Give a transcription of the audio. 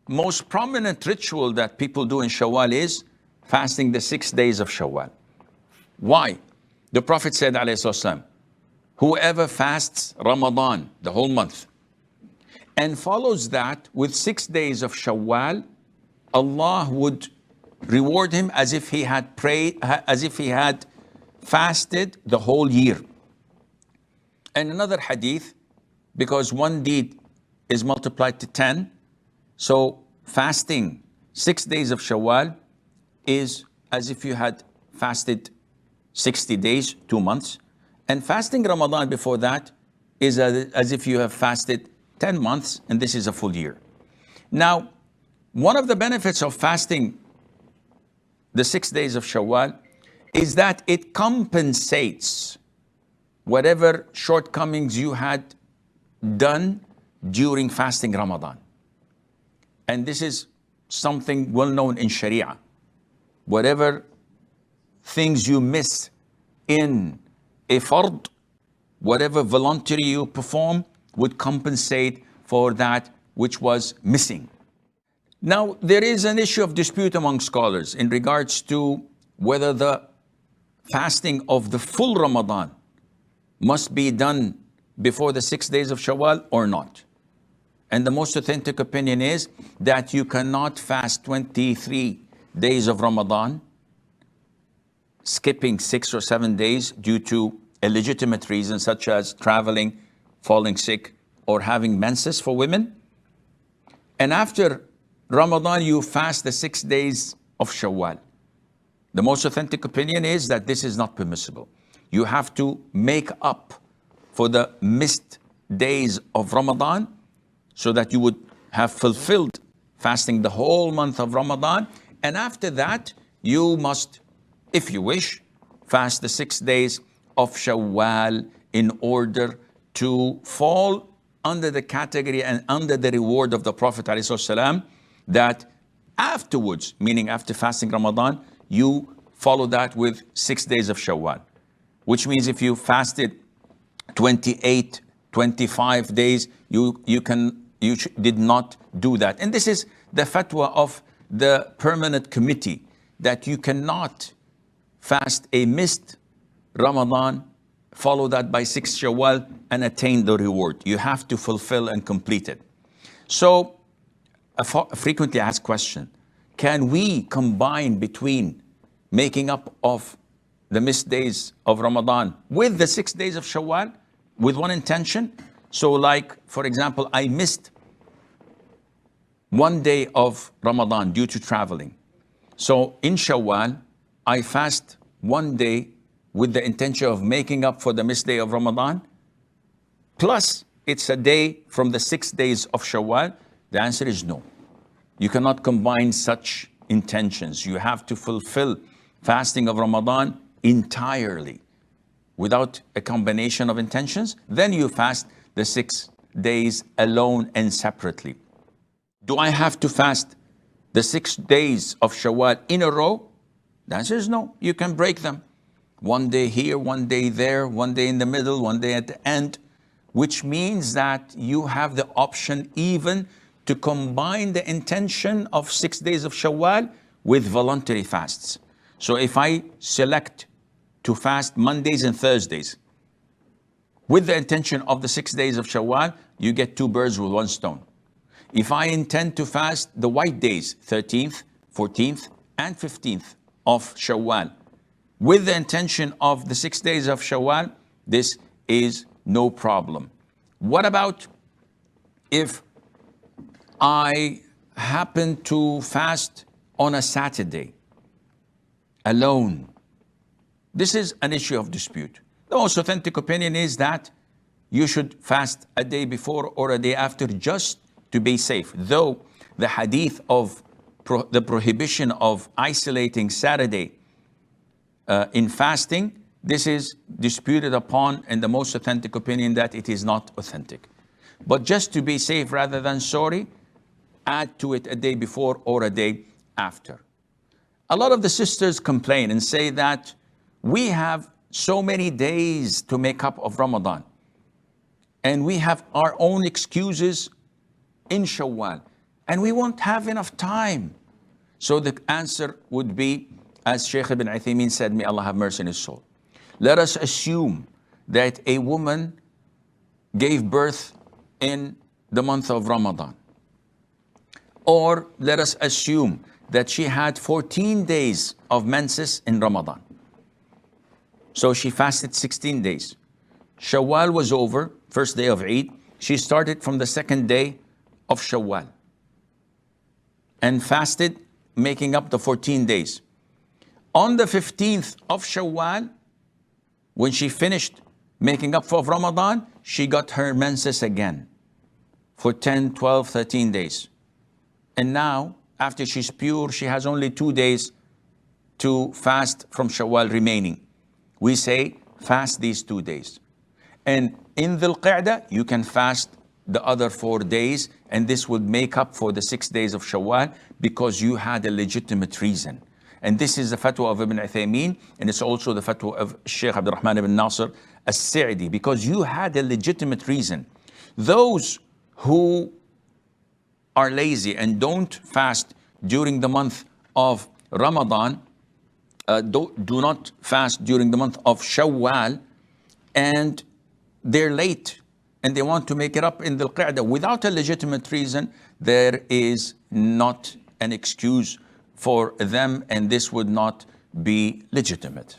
most prominent ritual that people do in Shawwal is fasting the 6 days of Shawwal. Why? The Prophet said, alayhi salam, whoever fasts Ramadan, the whole month, and follows that with 6 days of Shawwal, Allah would reward him as if he had prayed, as if he had fasted the whole year. And another hadith, because one deed is multiplied to 10, so fasting 6 days of Shawwal is as if you had fasted 60 days, 2 months. And fasting Ramadan before that is as if you have fasted 10 months, and this is a full year. Now, one of the benefits of fasting the 6 days of Shawwal is that it compensates whatever shortcomings you had done during fasting Ramadan. And this is something well known in Sharia. Whatever things you miss in a fard, whatever voluntary you perform would compensate for that which was missing. Now, there is an issue of dispute among scholars in regards to whether the fasting of the full Ramadan must be done before the 6 days of Shawwal or not. And the most authentic opinion is that you cannot fast 23 days of Ramadan, skipping 6 or 7 days due to a legitimate reason such as traveling, falling sick, or having menses for women. And after Ramadan, you fast the 6 days of Shawwal. The most authentic opinion is that this is not permissible. You have to make up for the missed days of Ramadan so that you would have fulfilled fasting the whole month of Ramadan. And after that, you must, if you wish, fast the 6 days of Shawwal in order to fall under the category and under the reward of the Prophet ﷺ, that afterwards, meaning after fasting Ramadan, you follow that with 6 days of Shawwal. Which means if you fasted 28, 25 days, you did not do that. And this is the fatwa of the permanent committee, that you cannot fast a missed Ramadan, follow that by 6 Shawwal and attain the reward. You have to fulfill and complete it. So a frequently asked question, can we combine between making up of the missed days of Ramadan with the 6 days of Shawwal with one intention? So like, for example, I missed 1 day of Ramadan due to traveling. So in Shawwal, I fast 1 day with the intention of making up for the missed day of Ramadan, plus it's a day from the 6 days of Shawwal. The answer is no. You cannot combine such intentions. You have to fulfill fasting of Ramadan entirely without a combination of intentions. Then you fast the 6 days alone and separately. Do I have to fast the 6 days of Shawwal in a row? The answer is no. You can break them. 1 day here, 1 day there, 1 day in the middle, 1 day at the end, which means that you have the option even to combine the intention of 6 days of Shawwal with voluntary fasts. So if I select to fast Mondays and Thursdays with the intention of the 6 days of Shawwal, you get 2 birds with 1 stone. If I intend to fast the white days, 13th, 14th, and 15th of Shawwal, with the intention of the 6 days of Shawwal, this is no problem. What about if I happen to fast on a Saturday alone? This is an issue of dispute. The most authentic opinion is that you should fast a day before or a day after just to be safe. Though the hadith of the prohibition of isolating Saturday in fasting, this is disputed upon, and the most authentic opinion that it is not authentic. But just to be safe rather than sorry, add to it a day before or a day after. A lot of the sisters complain and say that we have so many days to make up of Ramadan, and we have our own excuses in Shawwal. and we won't have enough time. So the answer would be, as Shaykh ibn Uthaymeen said, may Allah have mercy on his soul. Let us assume that a woman gave birth in the month of Ramadan. Or let us assume that she had 14 days of menses in Ramadan. So she fasted 16 days. Shawwal was over, first day of Eid. She started from the second day of Shawwal and fasted, making up the 14 days. On the 15th of Shawwal, when she finished making up for Ramadan, she got her menses again for 10, 12, 13 days. And now, after she's pure, she has only 2 days to fast from Shawwal remaining. We say, fast these 2 days. And in Dhul Qa'dah, you can fast the other 4 days, and this would make up for the 6 days of Shawwal because you had a legitimate reason. And this is the fatwa of Ibn Uthaymeen, and it's also the fatwa of Shaykh Abdul Rahman ibn Nasir as-Sa'di, because you had a legitimate reason. Those who are lazy and don't fast during the month of Ramadan, do not fast during the month of Shawwal, and they're late and they want to make it up in Dhul Qa'dah without a legitimate reason, there is not an excuse for them, and this would not be legitimate.